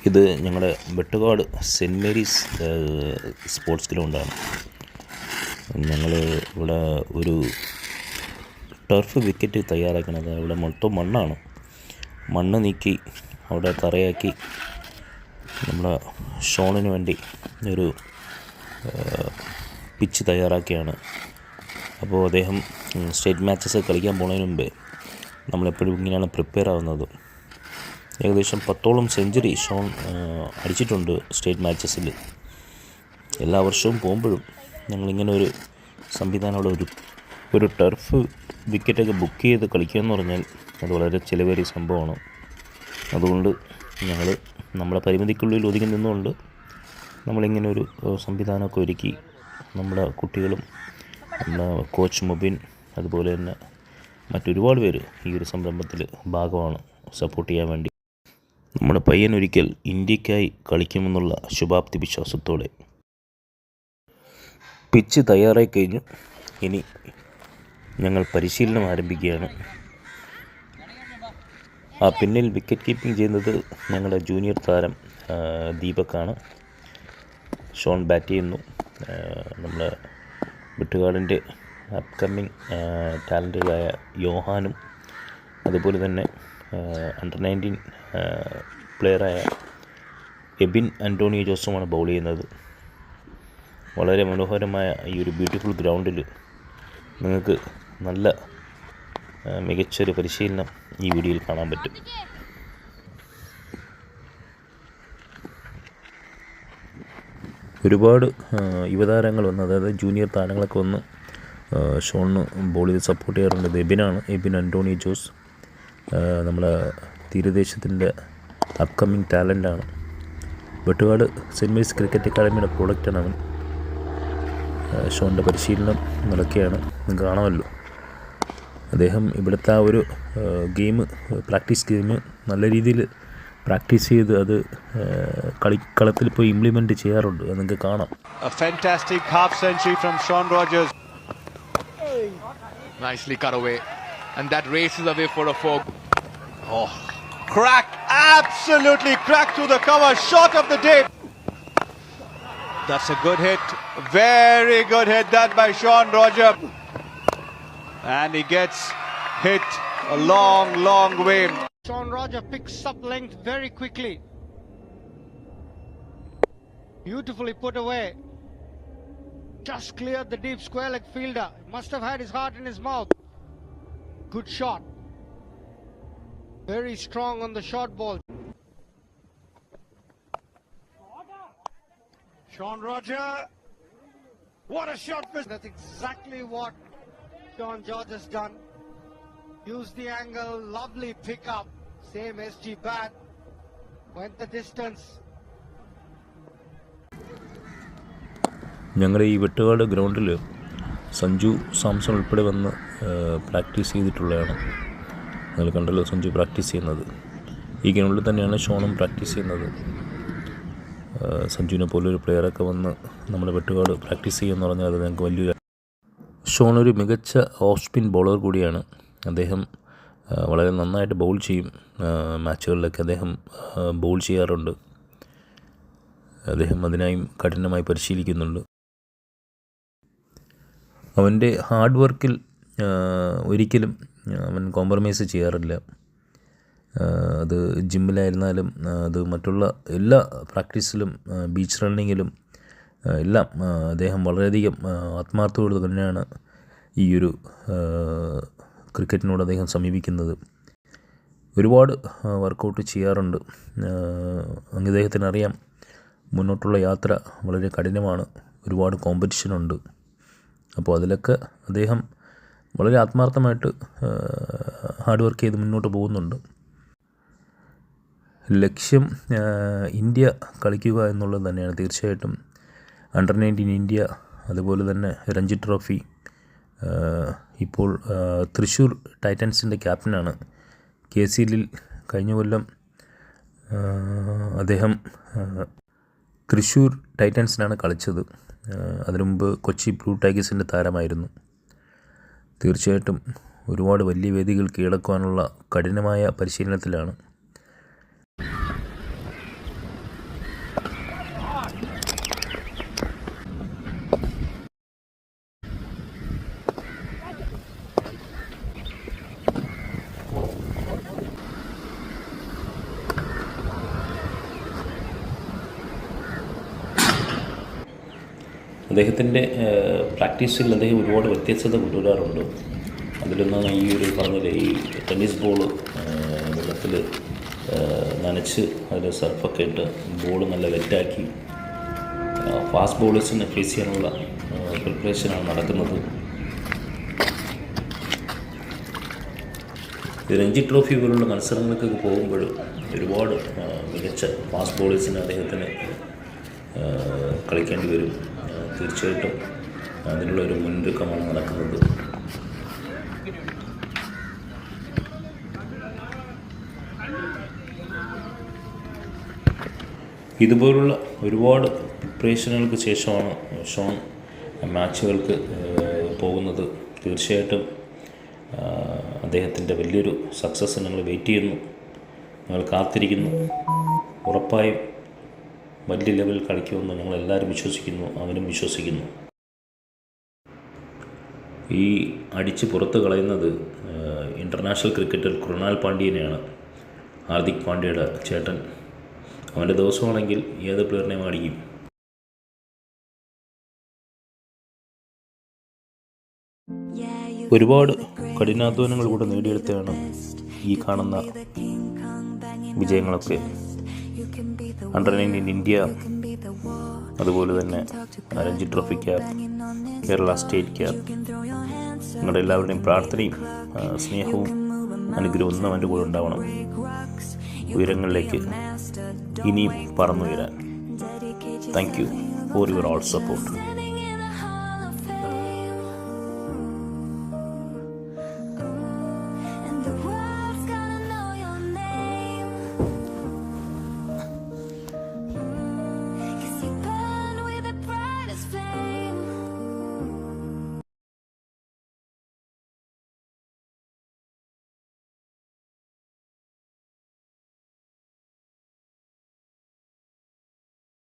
ഇത് ഞങ്ങളുടെ Vettukad saint Mary's sports ഗ്രൗണ്ടാണ്. ഞങ്ങൾ ഇവിടെ ഒരു ടർഫ് വിക്കറ്റ് തയ്യാറാക്കുന്നത്. ഇവിടെ മൊത്തം മണ്ണാണ്. മണ്ണ് നീക്കി അവിടെ തറയാക്കി നമ്മുടെ ഷോണിന് വേണ്ടി ഒരു പിച്ച് തയ്യാറാക്കിയാണ്. അപ്പോൾ അദ്ദേഹം സ്റ്റേറ്റ് മാച്ചസ് കളിക്കാൻ പോകുന്നതിന് മുമ്പേ നമ്മളെപ്പോഴും ഇങ്ങനെയാണ് പ്രിപ്പയർ ആവുന്നത്. ഏകദേശം 10ഓളം സെഞ്ചുറി ഷോൺ അടിച്ചിട്ടുണ്ട് സ്റ്റേറ്റ് മാച്ചസിൽ. എല്ലാ വർഷവും പോകുമ്പോഴും ഞങ്ങളിങ്ങനെ ഒരു സംവിധാനം അവിടെ ഒരു ടർഫ് വിക്കറ്റൊക്കെ ബുക്ക് ചെയ്ത് കളിക്കുക എന്ന് പറഞ്ഞാൽ അത് വളരെ ചിലവേറിയ സംഭവമാണ്. അതുകൊണ്ട് ഞങ്ങൾ നമ്മുടെ പരിമിതിക്കുള്ളിൽ ഒതുങ്ങി നിന്നുകൊണ്ട് നമ്മളിങ്ങനെ ഒരു സംവിധാനമൊക്കെ ഒരുക്കി നമ്മുടെ കുട്ടികളും നമ്മുടെ കോച്ച് മുബിൻ അതുപോലെ തന്നെ മറ്റൊരുപാട് പേര് ഈ ഒരു സംരംഭത്തിൽ ഭാഗമാണ് സപ്പോർട്ട് ചെയ്യാൻ വേണ്ടി. നമ്മുടെ പയ്യൻ ഒരിക്കൽ ഇന്ത്യക്കായി കളിക്കുമെന്നുള്ള ശുഭാപ്തി വിശ്വാസത്തോടെ പിച്ച് തയ്യാറായി കഴിഞ്ഞു. ഇനി ഞങ്ങൾ പരിശീലനം ആരംഭിക്കുകയാണ്. ആ പിന്നിൽ വിക്കറ്റ് കീപ്പിംഗ് ചെയ്യുന്നത് ഞങ്ങളുടെ ജൂനിയർ താരം ദീപക്കാണ്. ഷോൺ ബാറ്റ് ചെയ്യുന്നു. നമ്മുടെ വെട്ടുകാടിൻ്റെ അപ്കമ്മിങ് ടാലൻറ്റഡായ യോഹാനും അതുപോലെ തന്നെ അണ്ടർ 19 പ്ലെയറായ എബിൻ ആൻ്റോണിയോ ജോസുമാണ് ബൗൾ ചെയ്യുന്നത്. വളരെ മനോഹരമായ ഈ ഒരു ബ്യൂട്ടിഫുൾ ഗ്രൗണ്ടിൽ നിങ്ങൾക്ക് നല്ല മികച്ചൊരു പരിശീലനം ഈ വീഡിയോയിൽ കാണാൻ പറ്റും. ഒരുപാട് യുവതാരങ്ങൾ വന്ന്, അതായത് ജൂനിയർ താരങ്ങളൊക്കെ വന്ന് ഷോണിന് ബോൾ ചെയ്ത് സപ്പോർട്ട് ചെയ്യാറുണ്ട്. എബിൻ ആൻ്റോണിയോ ജോസ് നമ്മുടെ തീരദേശത്തിൻ്റെ അപ്കമ്മിങ് ടാലൻ്റാണ്. വെട്ടുകാട് സെൻറ്റ് മേരീസ് ക്രിക്കറ്റ് അക്കാഡമിയുടെ പ്രോഡക്റ്റാണ് അവൻ. ഷോണിൻ്റെ പരിശീലനം നടക്കുകയാണ്, നിങ്ങൾക്ക് കാണാമല്ലോ. അദ്ദേഹം ഇവിടുത്തെ ആ ഒരു പ്രാക്ടീസ് ഗെയിം നല്ല രീതിയിൽ പ്രാക്ടീസ് ചെയ്ത് അത് കളിക്കളത്തിൽ പോയി ഇംപ്ലിമെൻ്റ് ചെയ്യാറുണ്ട്. അത് നിങ്ങൾക്ക് കാണാം. A fantastic half century from Shaun Rogers. Nicely cut away, and that races away for a 4. Oh, crack, absolutely crack through the cover, shot of the day. That's a good hit, very good hit that by Shaun Rogers. And he gets hit a long way. Shaun Rogers picks up length very quickly. Beautifully put away. Just cleared the deep square leg fielder. Must have had his heart in his mouth. Good shot. Very strong on the short ball. Shaun Rogers, what a shot! That's exactly what Shaun George has done. Use the angle, lovely pick up. Same SG bat. Went the distance. ഞങ്ങളുടെ ഈ വെട്ടുകാട് ഗ്രൗണ്ടിൽ സഞ്ജു സാംസൺ ഉൾപ്പെടെ വന്ന് practice ചെയ്തിട്ടുള്ളതാണ്. നിങ്ങൾ കണ്ടല്ലോ Sanju practice ചെയ്യുന്നത്. ഈ ഗ്രൗണ്ടിൽ തന്നെയാണ് ഷോണും പ്രാക്ടീസ് ചെയ്യുന്നത്. സഞ്ജുവിനെ പോലൊരു പ്ലെയറൊക്കെ വന്ന് നമ്മുടെ വെട്ടുകാട് പ്രാക്ടീസ് ചെയ്യുമെന്ന് പറഞ്ഞാൽ അത് ഞങ്ങൾക്ക് വലിയൊരു. ഷോൺ ഒരു മികച്ച ഓഫ് സ്പിൻ ബൗളർ കൂടിയാണ്. അദ്ദേഹം വളരെ നന്നായിട്ട് ബൗൾ ചെയ്യും. മാച്ചുകളിലൊക്കെ അദ്ദേഹം ബൗൾ ചെയ്യാറുണ്ട്. അദ്ദേഹം അതിനായും കഠിനമായി പരിശീലിക്കുന്നുണ്ട്. അവൻ്റെ ഹാർഡ് വർക്കിൽ ഒരിക്കലും അവൻ കോംപ്രമൈസ് ചെയ്യാറില്ല. അത് ജിമ്മിലായിരുന്നാലും അത് മറ്റുള്ള എല്ലാ പ്രാക്ടീസിലും ബീച്ച് റണ്ണിങ്ങിലും എല്ലാം അദ്ദേഹം വളരെയധികം ആത്മാർത്ഥതയോട് തന്നെയാണ് ഈ ഒരു ക്രിക്കറ്റിനോട് അദ്ദേഹം സമീപിക്കുന്നത്. ഒരുപാട് വർക്കൗട്ട് ചെയ്യാറുണ്ട്. അദ്ദേഹത്തിനറിയാം മുന്നോട്ടുള്ള യാത്ര വളരെ കഠിനമാണ്, ഒരുപാട് കോമ്പറ്റീഷനുണ്ട്. അപ്പോൾ അതിലൊക്കെ അദ്ദേഹം വളരെ ആത്മാർത്ഥമായിട്ട് ഹാർഡ് വർക്ക് ചെയ്ത് മുന്നോട്ട് പോകുന്നുണ്ട്. ലക്ഷ്യം ഇന്ത്യ കളിക്കുക എന്നുള്ളത് തന്നെയാണ്. തീർച്ചയായിട്ടും അണ്ടർ 19 ഇന്ത്യ, അതുപോലെ തന്നെ രഞ്ജി ട്രോഫി. ഇപ്പോൾ തൃശ്ശൂർ ടൈറ്റൻസിൻ്റെ ക്യാപ്റ്റനാണ്. KCLൽ കഴിഞ്ഞ കൊല്ലം അദ്ദേഹം തൃശ്ശൂർ ടൈറ്റൻസിനാണ് കളിച്ചത്. അതിനു മുമ്പ് കൊച്ചി ബ്ലൂ ടൈഗേഴ്സിൻ്റെ താരമായിരുന്നു. തീർച്ചയായിട്ടും ഒരുപാട് വലിയ വേദികൾ കീഴടക്കുവാനുള്ള കഠിനമായ പരിശീലനത്തിലാണ്. അദ്ദേഹത്തിൻ്റെ പ്രാക്ടീസിൽ അദ്ദേഹം ഒരുപാട് വ്യത്യസ്തത കൊണ്ടുവരാറുണ്ട്. അതിലൊന്നാണ് ഈ ഒരു പറഞ്ഞില്ലേ, ഈ ടെന്നീസ് ബോൾ വെള്ളത്തിൽ നനച്ച് അതിൽ സർഫൊക്കെ ഇട്ട് ബോൾ നല്ല വെറ്റാക്കി ഫാസ്റ്റ് ബോളേഴ്സിനെ ഫേസ് ചെയ്യാനുള്ള പ്രിപ്പറേഷനാണ് നടക്കുന്നത്. രഞ്ജി ട്രോഫി പോലുള്ള മത്സരങ്ങൾക്കൊക്കെ പോകുമ്പോൾ ഒരുപാട് മികച്ച ഫാസ്റ്റ് ബോളേഴ്സിന് അദ്ദേഹത്തിന് കളിക്കേണ്ടി വരും. തീർച്ചയായിട്ടും അതിനുള്ളൊരു മുന്നൊരുക്കമാണ് നടക്കുന്നത്. ഇതുപോലുള്ള ഒരുപാട് പ്രിപ്പറേഷനുകൾക്ക് ശേഷമാണ് ഷോൺ മാച്ചുകൾക്ക് പോകുന്നത്. തീർച്ചയായിട്ടും അദ്ദേഹത്തിൻ്റെ വലിയൊരു സക്സസ് ഞങ്ങൾ വെയിറ്റ് ചെയ്യുന്നു, ഞങ്ങൾ കാത്തിരിക്കുന്നു. ഉറപ്പായും വലിയ ലെവലിൽ കളിക്കുമെന്ന് ഞങ്ങളെല്ലാവരും വിശ്വസിക്കുന്നു, അവനും വിശ്വസിക്കുന്നു. ഈ അടിച്ച് പുറത്ത് കളയുന്നത് ഇൻ്റർനാഷണൽ ക്രിക്കറ്റർ കൃണാൽ പാണ്ഡ്യനെയാണ്, ഹാർദിക് പാണ്ഡ്യയുടെ ചേട്ടൻ. അവൻ്റെ ദിവസമാണെങ്കിൽ ഏത് പ്ലെയറിനെയും അടിക്കും. ഒരുപാട് കഠിനാധ്വാനങ്ങളിലൂടെ നേടിയെടുത്തതാണ് ഈ കാണുന്ന വിജയങ്ങളൊക്കെ. അണ്ടർ-19 ഇന്ത്യ, അതുപോലെ തന്നെ Ranji trophy cap, Kerala state cap. നിങ്ങളുടെ എല്ലാവരുടെയും പ്രാർത്ഥനയും സ്നേഹവും അനുഗ്രഹവും ഒന്നും അവൻ്റെ കൂടെ ഉണ്ടാവണം. ഉയരങ്ങളിലേക്ക് ഇനിയും പറന്നുയരാൻ. Thank you for your all support.